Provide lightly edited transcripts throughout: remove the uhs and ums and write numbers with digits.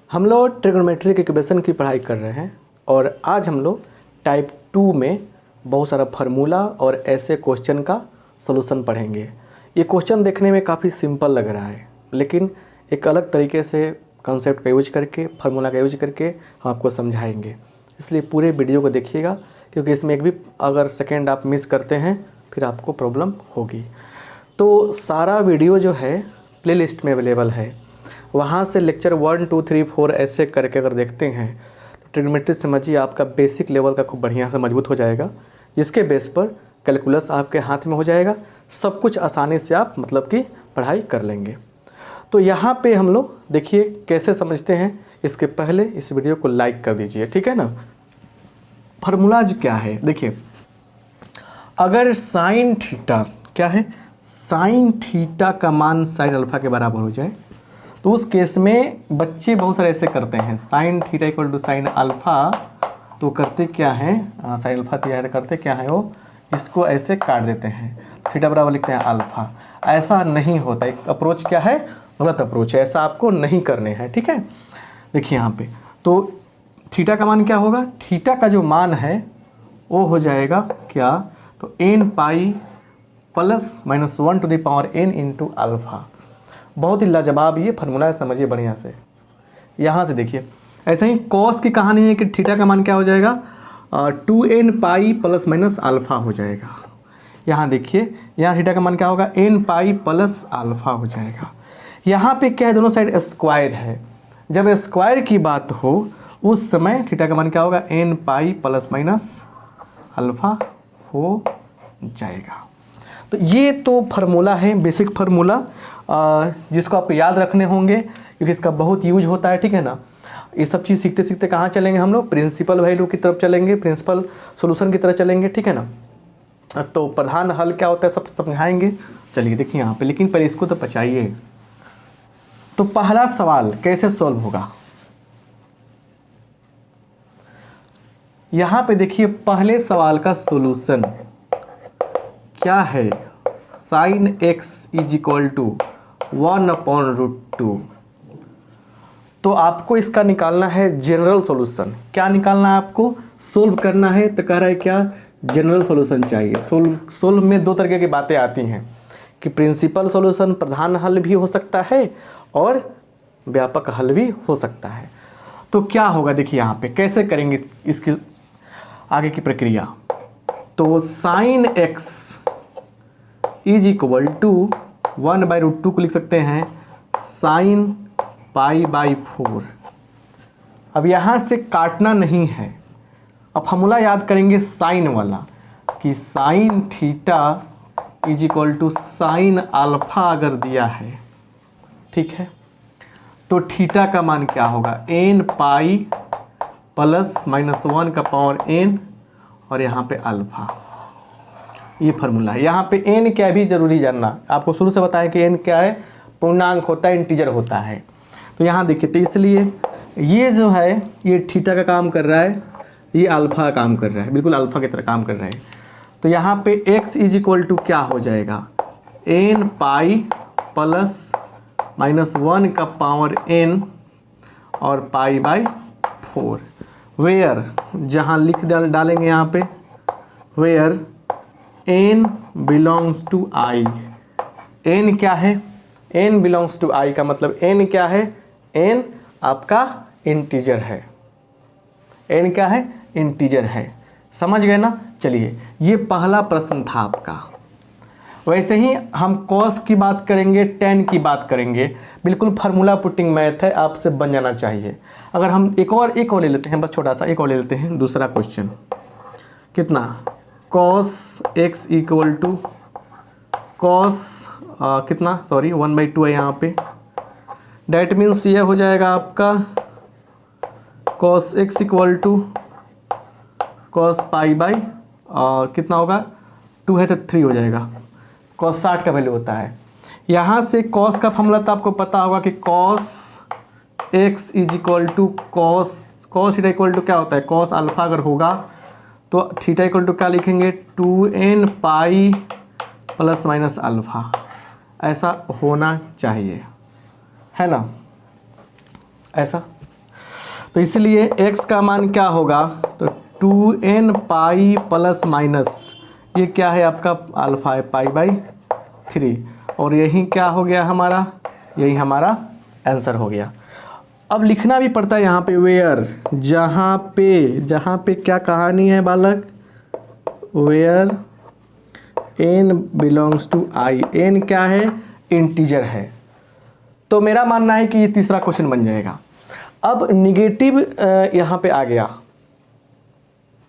हम लोग trigonometric equation की पढ़ाई कर रहे हैं और आज हम लोग टाइप 2 में बहुत सारा फार्मूला और ऐसे क्वेश्चन का सॉल्यूशन पढ़ेंगे। ये क्वेश्चन देखने में काफ़ी सिंपल लग रहा है, लेकिन एक अलग तरीके से कॉन्सेप्ट का यूज करके, फार्मूला का यूज करके हम आपको समझाएंगे। इसलिए पूरे वीडियो को देखिएगा, क्योंकि इसमें एक भी अगर सेकेंड आप मिस करते हैं फिर आपको प्रॉब्लम होगी। तो सारा वीडियो जो है प्लेलिस्ट में अवेलेबल है, वहाँ से लेक्चर 1, 2, 3, 4 ऐसे करके अगर देखते हैं तो ट्रिग्नोमेट्री समझिए आपका बेसिक लेवल का खूब बढ़िया से मजबूत हो जाएगा, जिसके बेस पर कैलकुलस आपके हाथ में हो जाएगा। सब कुछ आसानी से आप मतलब कि पढ़ाई कर लेंगे। तो यहाँ पे हम लोग देखिए कैसे समझते हैं। इसके पहले इस वीडियो को लाइक कर दीजिए, ठीक है ना। फार्मूलाज क्या है देखिए, अगर साइन थीटा क्या है, साइन थीटा का मान साइन अल्फा के बराबर हो जाए तो उस केस में बच्चे बहुत सारे ऐसे करते हैं। Sine theta equal to sine alpha, तो करते क्या है, साइन अल्फा तैयार करते क्या है, वो इसको ऐसे काट देते हैं, थीटा बराबर लिखते हैं अल्फा। ऐसा नहीं होता, एक अप्रोच क्या है, गलत अप्रोच है, ऐसा आपको नहीं करने हैं, ठीक है। देखिए यहाँ पे तो थीटा का मान क्या होगा, थीटा का जो मान है वो हो जाएगा क्या, तो n pi plus minus 1 to the power n into alpha. बहुत ही लाजवाब ये फार्मूला है, समझिए बढ़िया से। यहाँ से देखिए ऐसे ही कॉस की कहानी है कि थीटा का मान क्या हो जाएगा, 2n पाई प्लस माइनस अल्फा हो जाएगा। यहाँ देखिए यहाँ थीटा का मान क्या होगा, n पाई प्लस अल्फा हो जाएगा। यहाँ पे क्या है, दोनों साइड स्क्वायर है। जब स्क्वायर की बात हो उस समय थीटा का मान क्या होगा, n pi plus minus alpha हो जाएगा। तो ये तो फार्मूला है, बेसिक फार्मूला, जिसको आपको याद रखने होंगे क्योंकि इसका बहुत यूज होता है, ठीक है ना। ये सब चीज़ सीखते सीखते कहाँ चलेंगे हम लोग, प्रिंसिपल वैल्यू की तरफ चलेंगे, प्रिंसिपल सॉल्यूशन की तरफ चलेंगे, ठीक है ना। तो प्रधान हल क्या होता है सब समझाएंगे। चलिए देखिए यहाँ पे, लेकिन पहले इसको तो बचाइए। तो पहला सवाल कैसे सॉल्व होगा, यहाँ पे देखिए पहले सवाल का सॉल्यूशन क्या है, sine x is equal to 1/√2। तो आपको इसका निकालना है जनरल सॉल्यूशन। क्या निकालना है आपको, सोल्व करना है। तो कह रहा है क्या, जनरल सॉल्यूशन चाहिए। सोल्व में दो तरीके की बातें आती हैं कि प्रिंसिपल सॉल्यूशन, प्रधान हल भी हो सकता है और व्यापक हल भी हो सकता है। तो क्या होगा देखिए यहाँ पे कैसे करेंगे इसकी आगे की प्रक्रिया। तो sine x is equal to 1/√2 को लिख सकते हैं साइन पाई बाई 4। अब यहाँ से काटना नहीं है, अब फार्मूला याद करेंगे साइन वाला कि sine theta is equal to sine alpha अगर दिया है, ठीक है, तो थीटा का मान क्या होगा, n पाई प्लस माइनस 1 का पावर n और यहाँ पे अल्फा। ये फार्मूला है। यहाँ पे n क्या भी जरूरी जानना, आपको शुरू से बताया कि n क्या है, पूर्णांक होता है, इंटीजर होता है। तो यहाँ देखिए, तो इसलिए ये जो है ये थीटा का काम कर रहा है, ये अल्फा का काम कर रहा है, बिल्कुल अल्फा की तरह काम कर रहा है। तो यहाँ पे x इज इक्वल टू क्या हो जाएगा, n पाई प्लस माइनस 1 का पावर n और पाई बाई 4। वेयर जहाँ लिख डालेंगे यहाँ पे, where n belongs to i। n क्या है, n बिलोंग्स टू i का मतलब n क्या है, n आपका इंटीजर है। n क्या है, इंटीजर है। समझ गए ना। चलिए ये पहला प्रश्न था आपका। वैसे ही हम कॉस की बात करेंगे, टेन की बात करेंगे, बिल्कुल फार्मूला पुटिंग मैथ है, आपसे बन जाना चाहिए। अगर हम एक और ले लेते हैं, बस छोटा सा एक और ले लेते हैं, दूसरा क्वेश्चन कितना, cos x equal to cos कितना, सॉरी 1/2 है यहाँ पे। डैट मीन्स ये हो जाएगा आपका cos x equal to cos pi by कितना होगा, 2 है तो 3 हो जाएगा। कॉस 60 का वैल्यू होता है। यहाँ से कॉस का फॉर्मूला तो आपको पता होगा कि cos x is equal to cos theta equal to क्या होता है, कॉस अल्फा अगर होगा तो थीटा इक्वल टू क्या लिखेंगे, 2n पाई प्लस माइनस अल्फा। ऐसा होना चाहिए, है ना, ऐसा। तो इसलिए x का मान क्या होगा, तो 2n पाई प्लस माइनस ये क्या है आपका अल्फ़ा है π/3, और यही क्या हो गया हमारा, यही हमारा आंसर हो गया। अब लिखना भी पड़ता है यहाँ पे वेयर, जहाँ पे क्या कहानी है बालक, where n belongs to i, n क्या है, इंटीजर है। तो मेरा मानना है कि ये तीसरा क्वेश्चन बन जाएगा। अब निगेटिव यहाँ पे आ गया,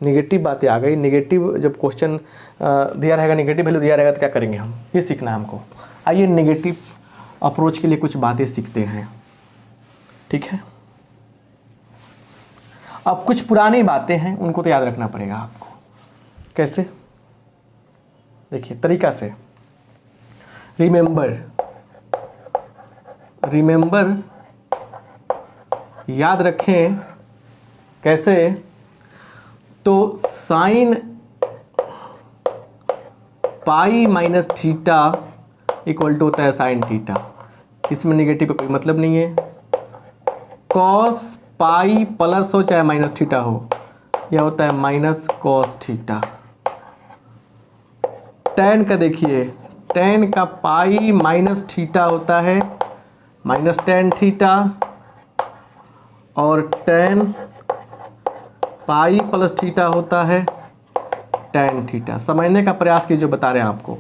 निगेटिव बातें आ गई। निगेटिव जब क्वेश्चन दिया रहेगा, निगेटिव वैल्यू दिया रहेगा तो क्या करेंगे हम, ये सीखना है हमको। आइए निगेटिव अप्रोच के लिए कुछ बातें सीखते हैं, ठीक है। अब कुछ पुरानी बातें हैं, उनको तो याद रखना पड़ेगा आपको। कैसे, देखिए तरीका से, रिमेंबर याद रखें कैसे, तो sine pi minus theta equal to होता है साइन थीटा, इसमें निगेटिव का कोई मतलब नहीं है। कॉस पाई प्लस हो चाहे माइनस थीटा हो, यह होता है माइनस कॉस थीटा। टेन का देखिए, टेन का पाई माइनस थीटा होता है माइनस टेन थीटा, और टेन पाई प्लस थीटा होता है टेन थीटा। समझने का प्रयास कीजिए, जो बता रहे हैं आपको।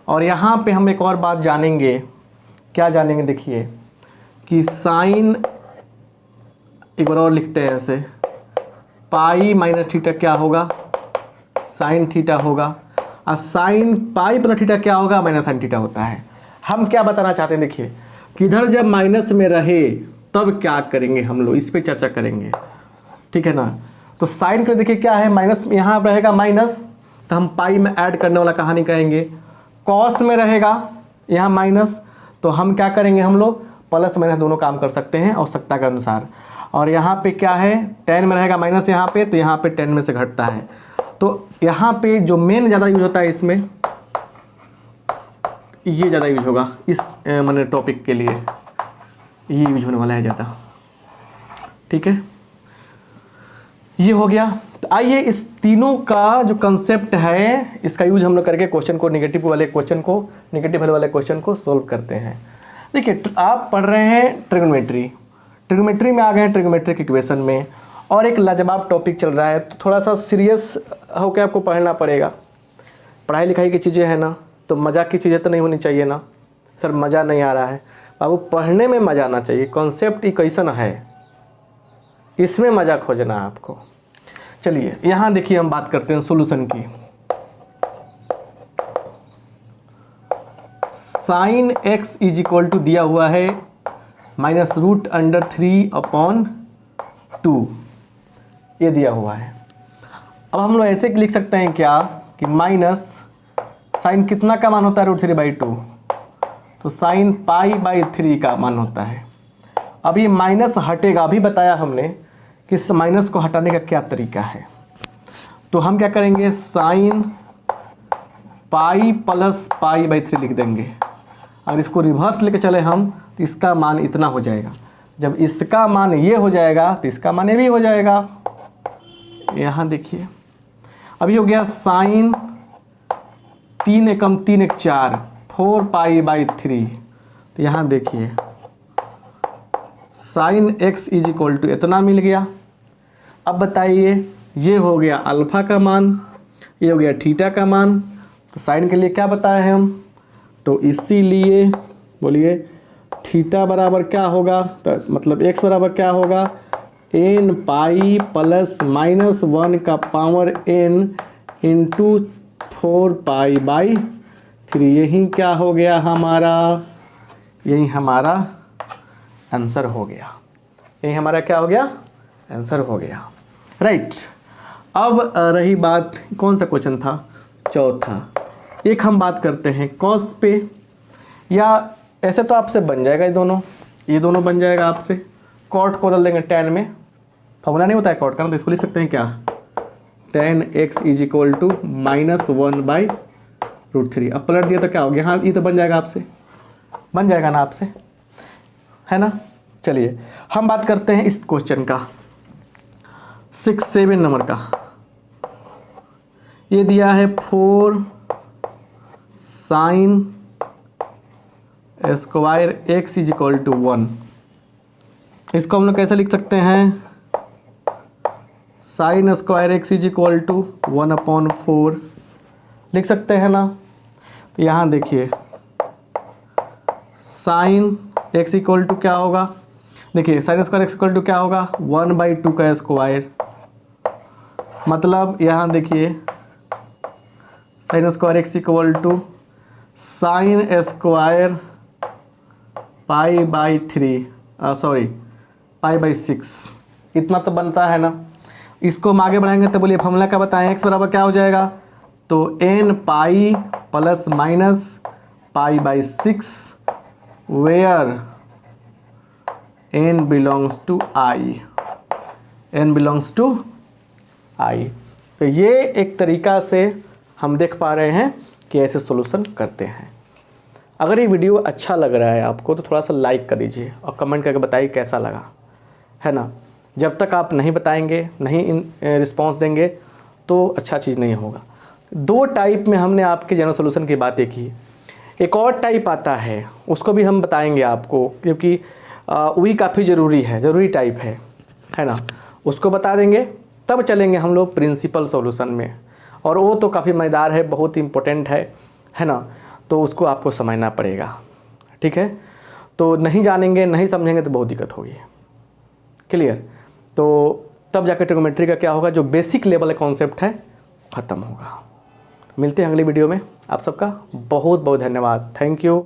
और यहाँ पे हम एक और बात जानेंगे, क्या जानेंगे, देखिए कि साइन, एक बार और लिखते हैं ऐसे, पाई माइनस थीटा क्या होगा, साइन थीटा होगा, और साइन पाई प्लस थीटा क्या होगा, माइनस साइन थीटा होता है। हम क्या बताना चाहते हैं, देखिए किधर जब माइनस में रहे तब क्या करेंगे हम लोग, इस पे चर्चा करेंगे, ठीक है ना। तो साइन के देखिए क्या है, माइनस, यहाँ रहेगा माइनस तो हम पाई में ऐड करने वाला कहानी कहेंगे। कॉस में रहेगा यहाँ माइनस, तो हम क्या करेंगे, हम लोग प्लस माइनस दोनों काम कर सकते हैं आवश्यकता के अनुसार। और यहाँ पे क्या है, टेन में रहेगा माइनस यहाँ पे, तो यहाँ पे टेन में से घटता है। तो यहाँ पे जो मेन ज़्यादा यूज होता है इसमें, ये ज़्यादा यूज होगा इस मैंने टॉपिक के लिए, ये यूज होने वाला है ज़्यादा, ठीक है। ये हो गया। तो आइए इस तीनों का जो कंसेप्ट है इसका यूज हम लोग करके क्वेश्चन को, निगेटिव वाले क्वेश्चन को, निगेटिव वैल्यू वाले क्वेश्चन को सोल्व करते हैं। देखिए आप पढ़ रहे हैं ट्रिग्नोमेट्री में आ गए हैं, ट्रिग्नोमेट्रिक इक्वेशन में, और एक लाजवाब टॉपिक चल रहा है, तो थोड़ा सा सीरियस होकर आपको पढ़ना पड़ेगा। पढ़ाई लिखाई की चीज़ें हैं ना, तो मजाक की चीज़ें तो नहीं होनी चाहिए ना। सर मज़ा नहीं आ रहा है बाबू, पढ़ने में मज़ा आना चाहिए। कॉन्सेप्ट इक्वेशन है, इसमें मज़ा खोजना है आपको। चलिए यहाँ देखिए हम बात करते हैं सॉल्यूशन की। Sine x is equal to दिया हुआ है -√3/2, ये दिया हुआ है। अब हम लोग ऐसे लिख सकते हैं क्या कि माइनस साइन कितना का मान होता है, √3/2, तो साइन π/3 का मान होता है। अब ये माइनस हटेगा, अभी बताया हमने कि इस माइनस को हटाने का क्या तरीका है। तो हम क्या करेंगे, साइन पाई प्लस π/3 लिख देंगे। अगर इसको रिवर्स लेके चले हम तो इसका मान इतना हो जाएगा। जब इसका मान ये हो जाएगा तो इसका मान ये भी हो जाएगा। यहाँ देखिए अभी हो गया साइन 3 एकम 3 एक 4, 4π/3। तो यहाँ देखिए sine x is equal to इतना मिल गया। अब बताइए ये हो गया अल्फ़ा का मान, ये हो गया थीटा का मान। तो साइन के लिए क्या बताए हैं हम, तो इसीलिए बोलिए थीटा बराबर क्या होगा, तो मतलब x बराबर क्या होगा, n पाई प्लस माइनस 1 का पावर n इंटू 4π/3। यही क्या हो गया हमारा, यही हमारा आंसर हो गया। यही हमारा क्या हो गया, आंसर हो गया, राइट। अब रही बात, कौन सा क्वेश्चन था, चौथा। एक हम बात करते हैं कॉस पे, या ऐसे तो आपसे बन जाएगा ये दोनों बन जाएगा आपसे। कॉट को बदल देंगे टैन में, फॉर्मूला नहीं होता है कॉट का, तो इसको लिख सकते हैं क्या, tan x is equal to -1/√3। अब पलट दिया तो क्या हो गया, हाँ ये तो बन जाएगा आपसे, बन जाएगा ना आपसे, है ना। चलिए हम बात करते हैं इस क्वेश्चन का। 7 नंबर का, ये दिया है 4 sine square x is equal to 1। इसको हम लोग कैसे लिख सकते हैं, sine square x is equal to 1/4 लिख सकते हैं ना। तो यहाँ देखिए साइन एक्स इक्वल टू क्या होगा, देखिए sine square x equal to क्या होगा 1/2 का स्क्वायर, मतलब यहाँ देखिए sine square x equal to sine square pi इतना तो बनता है ना। इसको हम आगे बढ़ाएंगे तो बोलिए फॉर्मूला क्या बताएं, x बराबर क्या हो जाएगा, तो n pi plus minus pi where n belongs to i। तो ये एक तरीका से हम देख पा रहे हैं कि ऐसे सॉल्यूशन करते हैं। अगर ये वीडियो अच्छा लग रहा है आपको तो थोड़ा सा लाइक कर दीजिए और कमेंट करके बताइए कैसा लगा, है ना। जब तक आप नहीं बताएंगे, नहीं रिस्पांस देंगे तो अच्छा चीज़ नहीं होगा। 2 टाइप में हमने आपके जनरल सॉल्यूशन की बातें की, एक और टाइप आता है उसको भी हम बताएंगे आपको, क्योंकि वही काफ़ी ज़रूरी टाइप है ना, उसको बता देंगे। तब चलेंगे हम लोग प्रिंसिपल सॉल्यूशन में, और वो तो काफ़ी मज़ेदार है, बहुत इम्पोर्टेंट है ना, तो उसको आपको समझना पड़ेगा, ठीक है। तो नहीं जानेंगे, नहीं समझेंगे तो बहुत दिक्कत होगी, क्लियर। तो तब जाकर ट्रिग्नोमेट्री का क्या होगा, जो बेसिक लेवल का कॉन्सेप्ट है ख़त्म होगा। मिलते हैं अगली वीडियो में। आप सबका बहुत बहुत धन्यवाद, थैंक यू।